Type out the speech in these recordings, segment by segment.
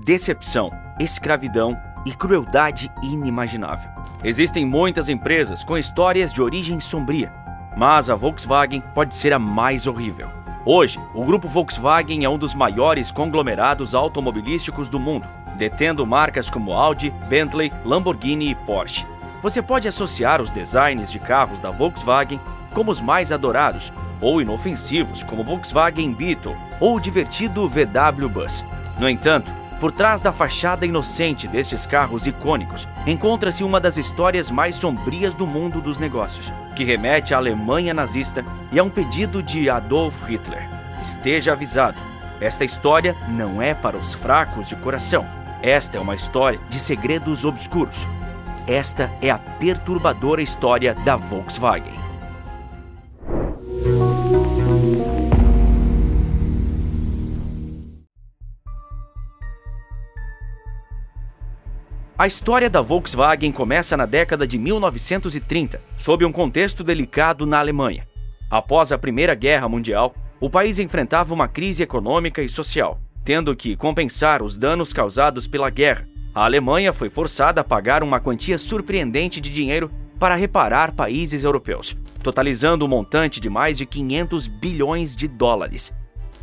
decepção, escravidão e crueldade inimaginável. Existem muitas empresas com histórias de origem sombria, mas a Volkswagen pode ser a mais horrível. Hoje, o grupo Volkswagen é um dos maiores conglomerados automobilísticos do mundo, detendo marcas como Audi, Bentley, Lamborghini e Porsche. Você pode associar os designs de carros da Volkswagen como os mais adorados, ou inofensivos como Volkswagen Beetle ou o divertido VW Bus. No entanto, por trás da fachada inocente destes carros icônicos, encontra-se uma das histórias mais sombrias do mundo dos negócios, que remete à Alemanha nazista e a um pedido de Adolf Hitler. Esteja avisado, esta história não é para os fracos de coração. Esta é uma história de segredos obscuros. Esta é a perturbadora história da Volkswagen. A história da Volkswagen começa na década de 1930, sob um contexto delicado na Alemanha. Após a Primeira Guerra Mundial, o país enfrentava uma crise econômica e social. Tendo que compensar os danos causados pela guerra, a Alemanha foi forçada a pagar uma quantia surpreendente de dinheiro para reparar países europeus, totalizando um montante de mais de 500 bilhões de dólares.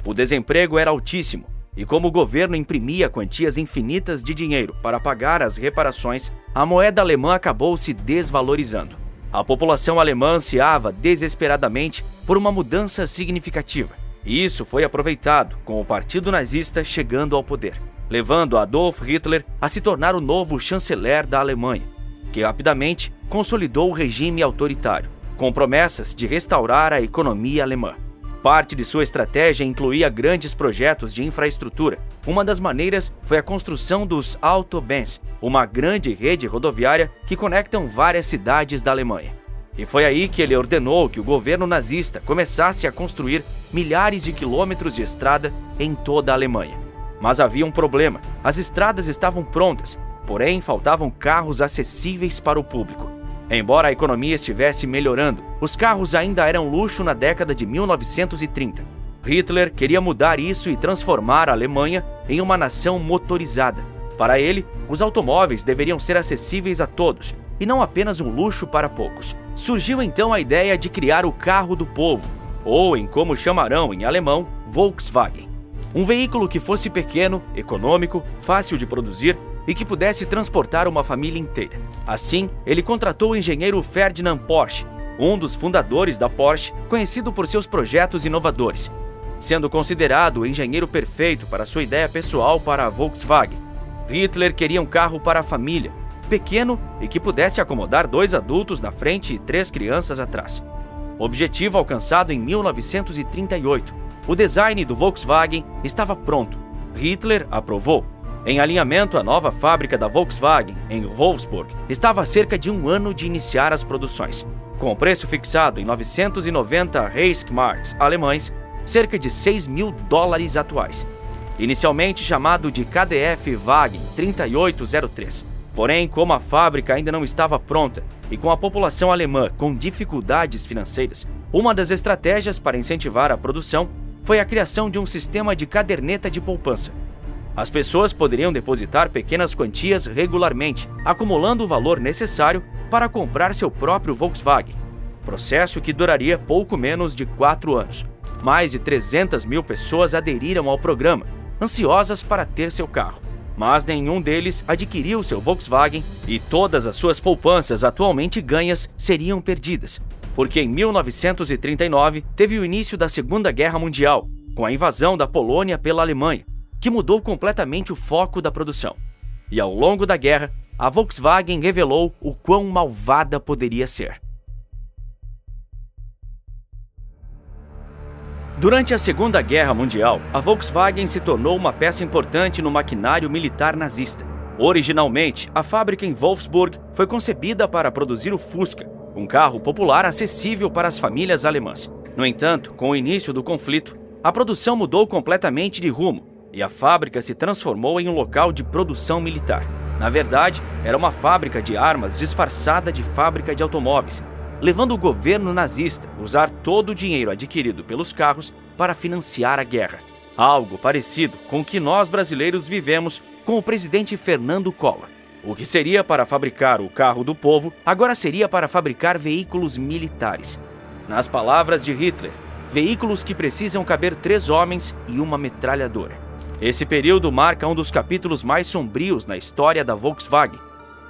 O desemprego era altíssimo, e como o governo imprimia quantias infinitas de dinheiro para pagar as reparações, a moeda alemã acabou se desvalorizando. A população alemã ansiava desesperadamente por uma mudança significativa, e isso foi aproveitado com o Partido Nazista chegando ao poder, levando Adolf Hitler a se tornar o novo chanceler da Alemanha, que rapidamente consolidou o regime autoritário, com promessas de restaurar a economia alemã. Parte de sua estratégia incluía grandes projetos de infraestrutura. Uma das maneiras foi a construção dos Autobahns, uma grande rede rodoviária que conectam várias cidades da Alemanha. E foi aí que ele ordenou que o governo nazista começasse a construir milhares de quilômetros de estrada em toda a Alemanha. Mas havia um problema: as estradas estavam prontas, porém faltavam carros acessíveis para o público. Embora a economia estivesse melhorando, os carros ainda eram luxo na década de 1930. Hitler queria mudar isso e transformar a Alemanha em uma nação motorizada. Para ele, os automóveis deveriam ser acessíveis a todos, e não apenas um luxo para poucos. Surgiu então a ideia de criar o carro do povo, ou em como chamarão em alemão, Volkswagen. Um veículo que fosse pequeno, econômico, fácil de produzir e que pudesse transportar uma família inteira. Assim, ele contratou o engenheiro Ferdinand Porsche, um dos fundadores da Porsche, conhecido por seus projetos inovadores, sendo considerado o engenheiro perfeito para sua ideia pessoal para a Volkswagen. Hitler queria um carro para a família, pequeno e que pudesse acomodar 2 adultos na frente e 3 crianças atrás. Objetivo alcançado em 1938. O design do Volkswagen estava pronto. Hitler aprovou. Em alinhamento, a nova fábrica da Volkswagen, em Wolfsburg, estava a cerca de 1 ano de iniciar as produções. Com o preço fixado em 990 Reichsmarks alemães, cerca de $6.000 atuais. Inicialmente chamado de KDF Wagen 3803. Porém, como a fábrica ainda não estava pronta e com a população alemã com dificuldades financeiras, uma das estratégias para incentivar a produção foi a criação de um sistema de caderneta de poupança. As pessoas poderiam depositar pequenas quantias regularmente, acumulando o valor necessário para comprar seu próprio Volkswagen. Processo que duraria pouco menos de 4 anos. Mais de 300 mil pessoas aderiram ao programa, ansiosas para ter seu carro. Mas nenhum deles adquiriu seu Volkswagen e todas as suas poupanças atualmente ganhas seriam perdidas, porque em 1939 teve o início da Segunda Guerra Mundial, com a invasão da Polônia pela Alemanha, que mudou completamente o foco da produção. E ao longo da guerra, a Volkswagen revelou o quão malvada poderia ser. Durante a Segunda Guerra Mundial, a Volkswagen se tornou uma peça importante no maquinário militar nazista. Originalmente, a fábrica em Wolfsburg foi concebida para produzir o Fusca, um carro popular acessível para as famílias alemãs. No entanto, com o início do conflito, a produção mudou completamente de rumo e a fábrica se transformou em um local de produção militar. Na verdade, era uma fábrica de armas disfarçada de fábrica de automóveis, levando o governo nazista a usar todo o dinheiro adquirido pelos carros para financiar a guerra. Algo parecido com o que nós brasileiros vivemos com o presidente Fernando Collor. O que seria para fabricar o carro do povo, agora seria para fabricar veículos militares. Nas palavras de Hitler, veículos que precisam caber 3 homens e uma metralhadora. Esse período marca um dos capítulos mais sombrios na história da Volkswagen.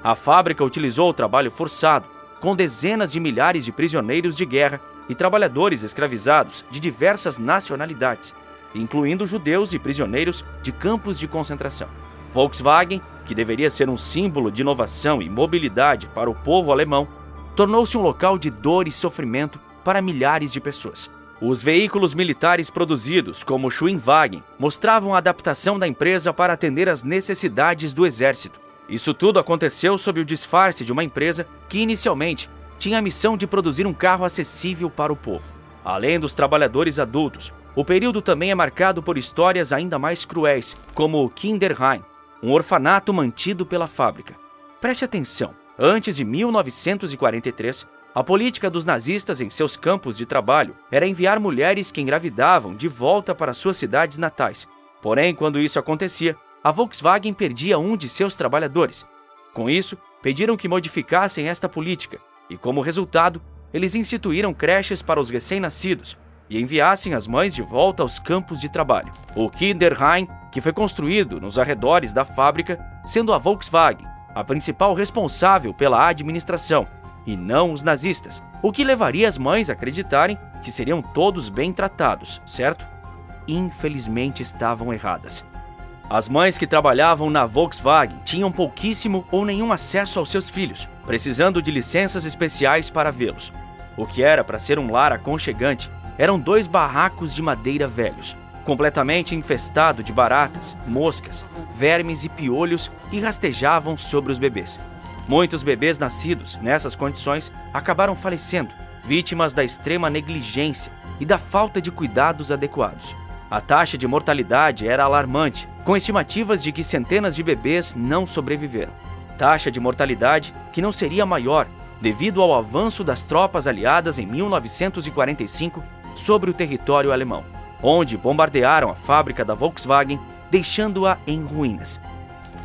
A fábrica utilizou o trabalho forçado, com dezenas de milhares de prisioneiros de guerra e trabalhadores escravizados de diversas nacionalidades, incluindo judeus e prisioneiros de campos de concentração. Volkswagen, que deveria ser um símbolo de inovação e mobilidade para o povo alemão, tornou-se um local de dor e sofrimento para milhares de pessoas. Os veículos militares produzidos, como o Schwingwagen, mostravam a adaptação da empresa para atender às necessidades do exército. Isso tudo aconteceu sob o disfarce de uma empresa que, inicialmente, tinha a missão de produzir um carro acessível para o povo. Além dos trabalhadores adultos, o período também é marcado por histórias ainda mais cruéis, como o Kinderheim, um orfanato mantido pela fábrica. Preste atenção, antes de 1943, a política dos nazistas em seus campos de trabalho era enviar mulheres que engravidavam de volta para suas cidades natais. Porém, quando isso acontecia, a Volkswagen perdia um de seus trabalhadores. Com isso, pediram que modificassem esta política e, como resultado, eles instituíram creches para os recém-nascidos e enviassem as mães de volta aos campos de trabalho. O Kinderheim, que foi construído nos arredores da fábrica, sendo a Volkswagen a principal responsável pela administração, e não os nazistas, o que levaria as mães a acreditarem que seriam todos bem tratados, certo? Infelizmente estavam erradas. As mães que trabalhavam na Volkswagen tinham pouquíssimo ou nenhum acesso aos seus filhos, precisando de licenças especiais para vê-los. O que era para ser um lar aconchegante eram 2 barracos de madeira velhos, completamente infestado de baratas, moscas, vermes e piolhos que rastejavam sobre os bebês. Muitos bebês nascidos nessas condições acabaram falecendo, vítimas da extrema negligência e da falta de cuidados adequados. A taxa de mortalidade era alarmante, com estimativas de que centenas de bebês não sobreviveram. Taxa de mortalidade que não seria maior devido ao avanço das tropas aliadas em 1945 sobre o território alemão, onde bombardearam a fábrica da Volkswagen, deixando-a em ruínas.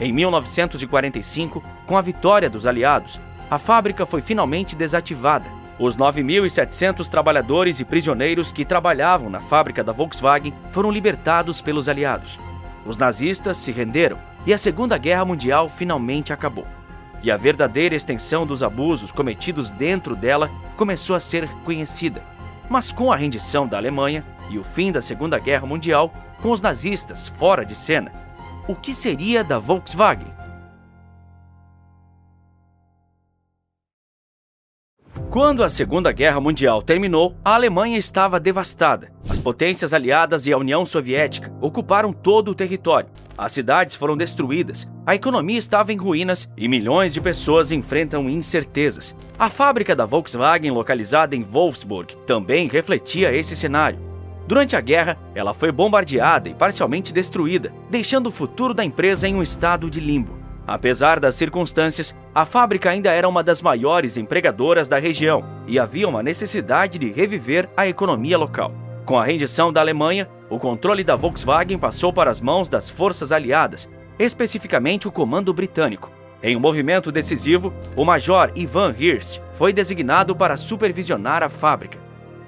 Em 1945, com a vitória dos aliados, a fábrica foi finalmente desativada. Os 9.700 trabalhadores e prisioneiros que trabalhavam na fábrica da Volkswagen foram libertados pelos aliados. Os nazistas se renderam e a Segunda Guerra Mundial finalmente acabou. E a verdadeira extensão dos abusos cometidos dentro dela começou a ser reconhecida. Mas com a rendição da Alemanha e o fim da Segunda Guerra Mundial, com os nazistas fora de cena, o que seria da Volkswagen? Quando a Segunda Guerra Mundial terminou, a Alemanha estava devastada. As potências aliadas e a União Soviética ocuparam todo o território. As cidades foram destruídas, a economia estava em ruínas e milhões de pessoas enfrentam incertezas. A fábrica da Volkswagen, localizada em Wolfsburg, também refletia esse cenário. Durante a guerra, ela foi bombardeada e parcialmente destruída, deixando o futuro da empresa em um estado de limbo. Apesar das circunstâncias, a fábrica ainda era uma das maiores empregadoras da região e havia uma necessidade de reviver a economia local. Com a rendição da Alemanha, o controle da Volkswagen passou para as mãos das forças aliadas, especificamente o Comando Britânico. Em um movimento decisivo, o Major Ivan Hirst foi designado para supervisionar a fábrica.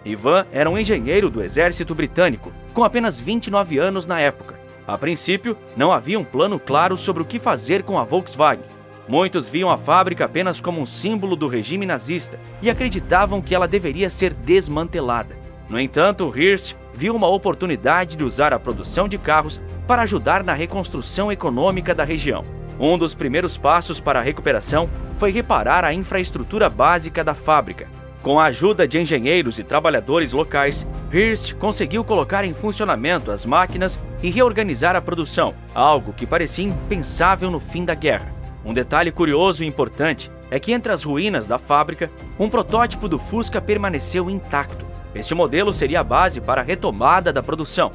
Ivan era um engenheiro do exército britânico, com apenas 29 anos na época. A princípio, não havia um plano claro sobre o que fazer com a Volkswagen. Muitos viam a fábrica apenas como um símbolo do regime nazista e acreditavam que ela deveria ser desmantelada. No entanto, Hirst viu uma oportunidade de usar a produção de carros para ajudar na reconstrução econômica da região. Um dos primeiros passos para a recuperação foi reparar a infraestrutura básica da fábrica. Com a ajuda de engenheiros e trabalhadores locais, Hirst conseguiu colocar em funcionamento as máquinas e reorganizar a produção, algo que parecia impensável no fim da guerra. Um detalhe curioso e importante é que entre as ruínas da fábrica, um protótipo do Fusca permaneceu intacto. Este modelo seria a base para a retomada da produção.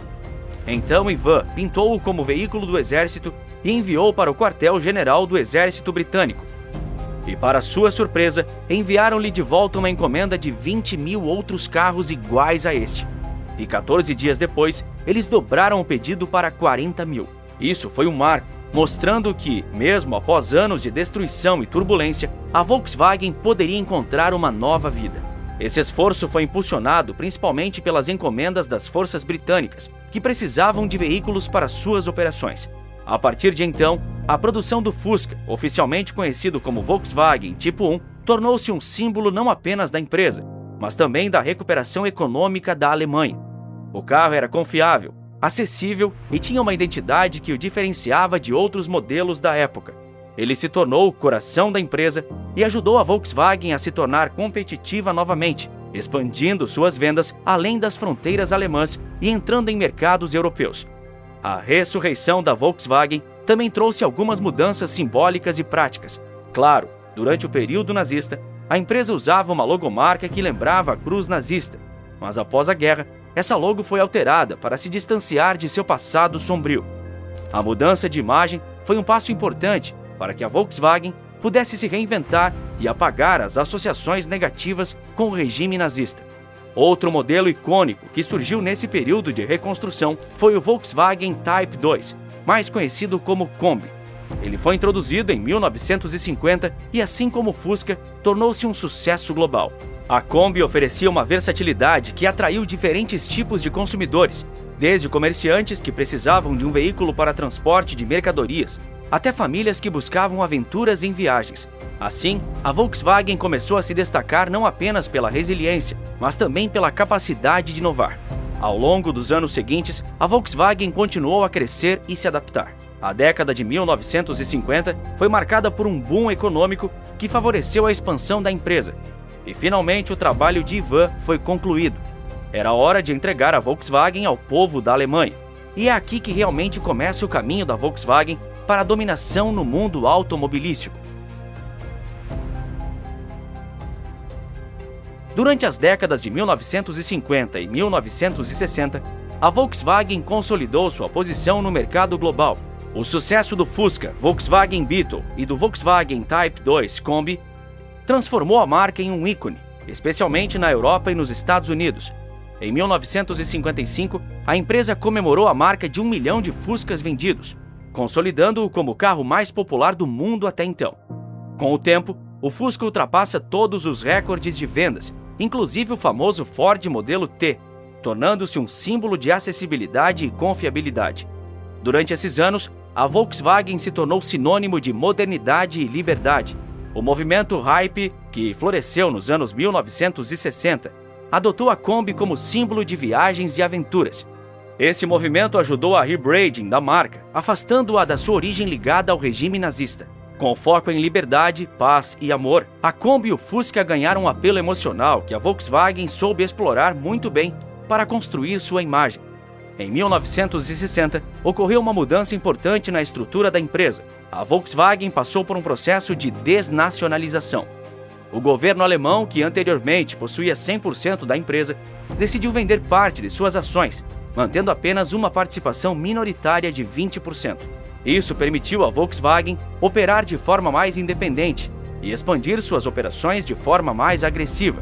Então Ivan pintou-o como veículo do exército e enviou para o quartel-general do exército britânico. E para sua surpresa, enviaram-lhe de volta uma encomenda de 20 mil outros carros iguais a este. E 14 dias depois, eles dobraram o pedido para 40 mil. Isso foi um marco, mostrando que, mesmo após anos de destruição e turbulência, a Volkswagen poderia encontrar uma nova vida. Esse esforço foi impulsionado principalmente pelas encomendas das forças britânicas, que precisavam de veículos para suas operações. A partir de então, a produção do Fusca, oficialmente conhecido como Volkswagen Tipo 1, tornou-se um símbolo não apenas da empresa, mas também da recuperação econômica da Alemanha. O carro era confiável, acessível e tinha uma identidade que o diferenciava de outros modelos da época. Ele se tornou o coração da empresa e ajudou a Volkswagen a se tornar competitiva novamente, expandindo suas vendas além das fronteiras alemãs e entrando em mercados europeus. A ressurreição da Volkswagen também trouxe algumas mudanças simbólicas e práticas. Claro, durante o período nazista, a empresa usava uma logomarca que lembrava a cruz nazista, mas após a guerra, essa logo foi alterada para se distanciar de seu passado sombrio. A mudança de imagem foi um passo importante para que a Volkswagen pudesse se reinventar e apagar as associações negativas com o regime nazista. Outro modelo icônico que surgiu nesse período de reconstrução foi o Volkswagen Type 2, mais conhecido como Kombi. Ele foi introduzido em 1950 e, assim como o Fusca, tornou-se um sucesso global. A Kombi oferecia uma versatilidade que atraiu diferentes tipos de consumidores, desde comerciantes que precisavam de um veículo para transporte de mercadorias, até famílias que buscavam aventuras em viagens. Assim, a Volkswagen começou a se destacar não apenas pela resiliência, mas também pela capacidade de inovar. Ao longo dos anos seguintes, a Volkswagen continuou a crescer e se adaptar. A década de 1950 foi marcada por um boom econômico que favoreceu a expansão da empresa. E finalmente o trabalho de Ivan foi concluído. Era hora de entregar a Volkswagen ao povo da Alemanha. E é aqui que realmente começa o caminho da Volkswagen para a dominação no mundo automobilístico. Durante as décadas de 1950 e 1960, a Volkswagen consolidou sua posição no mercado global. O sucesso do Fusca, Volkswagen Beetle e do Volkswagen Type 2 Kombi transformou a marca em um ícone, especialmente na Europa e nos Estados Unidos. Em 1955, a empresa comemorou a marca de 1 milhão de Fuscas vendidos, consolidando-o como o carro mais popular do mundo até então. Com o tempo, o Fusca ultrapassa todos os recordes de vendas, inclusive o famoso Ford modelo T, tornando-se um símbolo de acessibilidade e confiabilidade. Durante esses anos, a Volkswagen se tornou sinônimo de modernidade e liberdade. O movimento hype, que floresceu nos anos 1960, adotou a Kombi como símbolo de viagens e aventuras. Esse movimento ajudou a rebranding da marca, afastando-a da sua origem ligada ao regime nazista. Com foco em liberdade, paz e amor, a Kombi e o Fusca ganharam um apelo emocional que a Volkswagen soube explorar muito bem para construir sua imagem. Em 1960, ocorreu uma mudança importante na estrutura da empresa. A Volkswagen passou por um processo de desnacionalização. O governo alemão, que anteriormente possuía 100% da empresa, decidiu vender parte de suas ações, mantendo apenas uma participação minoritária de 20%. Isso permitiu à Volkswagen operar de forma mais independente e expandir suas operações de forma mais agressiva.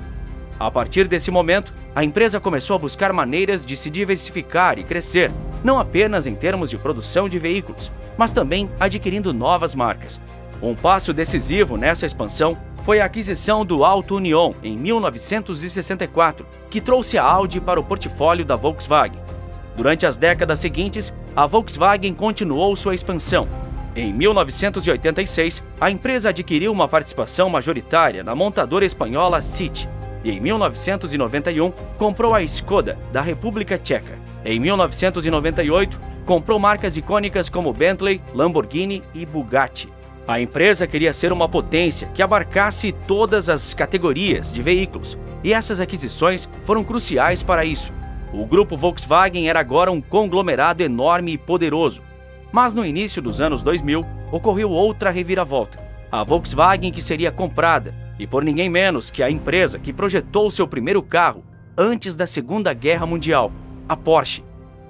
A partir desse momento, a empresa começou a buscar maneiras de se diversificar e crescer, não apenas em termos de produção de veículos, mas também adquirindo novas marcas. Um passo decisivo nessa expansão foi a aquisição do Auto Union em 1964, que trouxe a Audi para o portfólio da Volkswagen. Durante as décadas seguintes, a Volkswagen continuou sua expansão. Em 1986, a empresa adquiriu uma participação majoritária na montadora espanhola SIT, e em 1991 comprou a Škoda, da República Tcheca. Em 1998, comprou marcas icônicas como Bentley, Lamborghini e Bugatti. A empresa queria ser uma potência que abarcasse todas as categorias de veículos, e essas aquisições foram cruciais para isso. O grupo Volkswagen era agora um conglomerado enorme e poderoso. Mas no início dos anos 2000, ocorreu outra reviravolta. A Volkswagen que seria comprada, e por ninguém menos que a empresa que projetou seu primeiro carro antes da Segunda Guerra Mundial, a Porsche,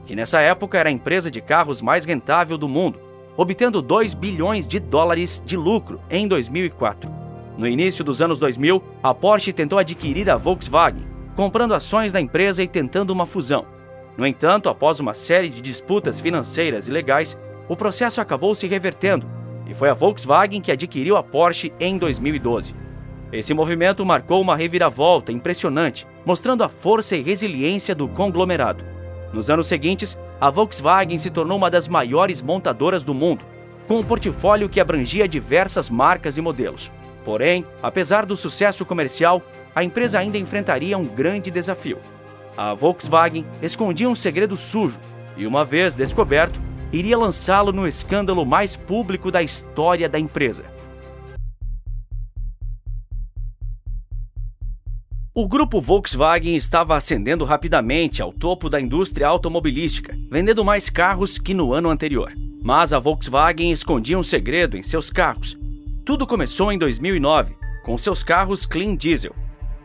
que nessa época era a empresa de carros mais rentável do mundo, obtendo 2 bilhões de dólares de lucro em 2004. No início dos anos 2000, a Porsche tentou adquirir a Volkswagen, comprando ações da empresa e tentando uma fusão. No entanto, após uma série de disputas financeiras e legais, o processo acabou se revertendo e foi a Volkswagen que adquiriu a Porsche em 2012. Esse movimento marcou uma reviravolta impressionante, mostrando a força e resiliência do conglomerado. Nos anos seguintes, a Volkswagen se tornou uma das maiores montadoras do mundo, com um portfólio que abrangia diversas marcas e modelos. Porém, apesar do sucesso comercial, a empresa ainda enfrentaria um grande desafio. A Volkswagen escondia um segredo sujo e, uma vez descoberto, iria lançá-lo no escândalo mais público da história da empresa. O grupo Volkswagen estava ascendendo rapidamente ao topo da indústria automobilística, vendendo mais carros que no ano anterior. Mas a Volkswagen escondia um segredo em seus carros. Tudo começou em 2009, com seus carros Clean Diesel.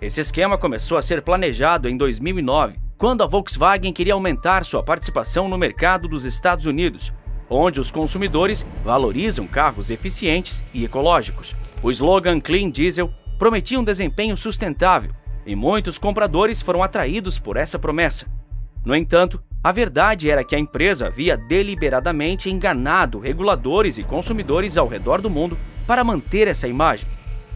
Esse esquema começou a ser planejado em 2009, quando a Volkswagen queria aumentar sua participação no mercado dos Estados Unidos, onde os consumidores valorizam carros eficientes e ecológicos. O slogan Clean Diesel prometia um desempenho sustentável, e muitos compradores foram atraídos por essa promessa. No entanto, a verdade era que a empresa havia deliberadamente enganado reguladores e consumidores ao redor do mundo para manter essa imagem.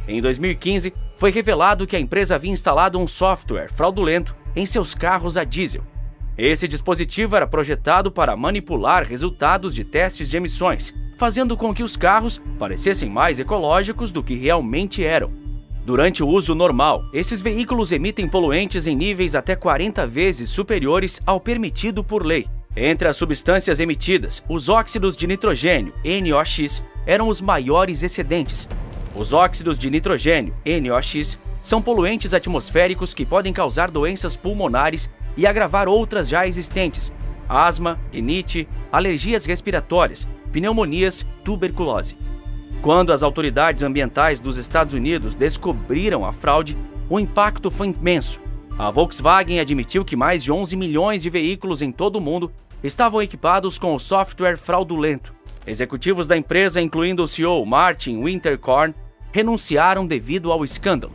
Em 2015, foi revelado que a empresa havia instalado um software fraudulento em seus carros a diesel. Esse dispositivo era projetado para manipular resultados de testes de emissões, fazendo com que os carros parecessem mais ecológicos do que realmente eram. Durante o uso normal, esses veículos emitem poluentes em níveis até 40 vezes superiores ao permitido por lei. Entre as substâncias emitidas, os óxidos de nitrogênio, NOx, eram os maiores excedentes. Os óxidos de nitrogênio, NOx, são poluentes atmosféricos que podem causar doenças pulmonares e agravar outras já existentes: asma, rinite, alergias respiratórias, pneumonias, tuberculose. Quando as autoridades ambientais dos Estados Unidos descobriram a fraude, o impacto foi imenso. A Volkswagen admitiu que mais de 11 milhões de veículos em todo o mundo estavam equipados com o software fraudulento. Executivos da empresa, incluindo o CEO Martin Winterkorn, renunciaram devido ao escândalo.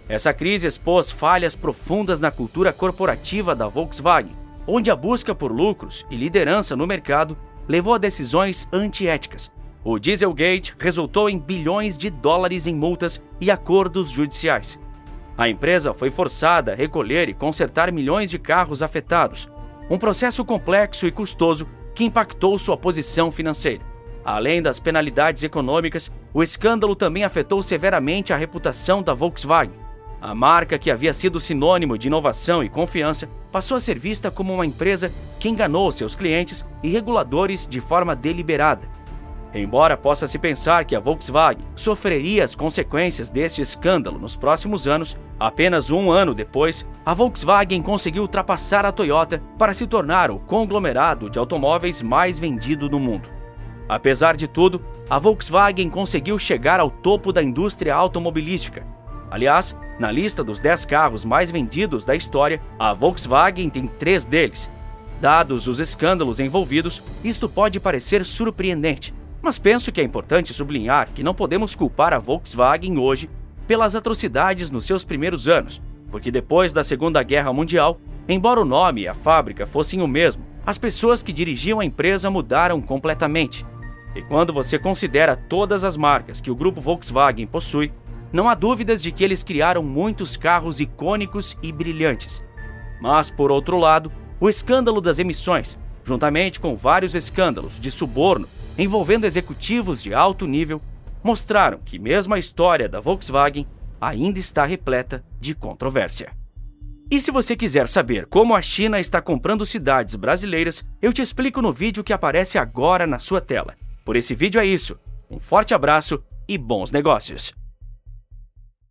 Essa crise expôs falhas profundas na cultura corporativa da Volkswagen, onde a busca por lucros e liderança no mercado levou a decisões antiéticas. O Dieselgate resultou em bilhões de dólares em multas e acordos judiciais. A empresa foi forçada a recolher e consertar milhões de carros afetados, um processo complexo e custoso que impactou sua posição financeira. Além das penalidades econômicas, o escândalo também afetou severamente a reputação da Volkswagen. A marca, que havia sido sinônimo de inovação e confiança, passou a ser vista como uma empresa que enganou seus clientes e reguladores de forma deliberada. Embora possa se pensar que a Volkswagen sofreria as consequências deste escândalo nos próximos anos, apenas um ano depois, a Volkswagen conseguiu ultrapassar a Toyota para se tornar o conglomerado de automóveis mais vendido no mundo. Apesar de tudo, a Volkswagen conseguiu chegar ao topo da indústria automobilística. Aliás, na lista dos 10 carros mais vendidos da história, a Volkswagen tem 3 deles. Dados os escândalos envolvidos, isto pode parecer surpreendente. Mas penso que é importante sublinhar que não podemos culpar a Volkswagen hoje pelas atrocidades nos seus primeiros anos, porque depois da Segunda Guerra Mundial, embora o nome e a fábrica fossem o mesmo, as pessoas que dirigiam a empresa mudaram completamente. E quando você considera todas as marcas que o grupo Volkswagen possui, não há dúvidas de que eles criaram muitos carros icônicos e brilhantes. Mas, por outro lado, o escândalo das emissões, juntamente com vários escândalos de suborno envolvendo executivos de alto nível, mostraram que mesmo a história da Volkswagen ainda está repleta de controvérsia. E se você quiser saber como a China está comprando cidades brasileiras, eu te explico no vídeo que aparece agora na sua tela. Por esse vídeo é isso. Um forte abraço e bons negócios!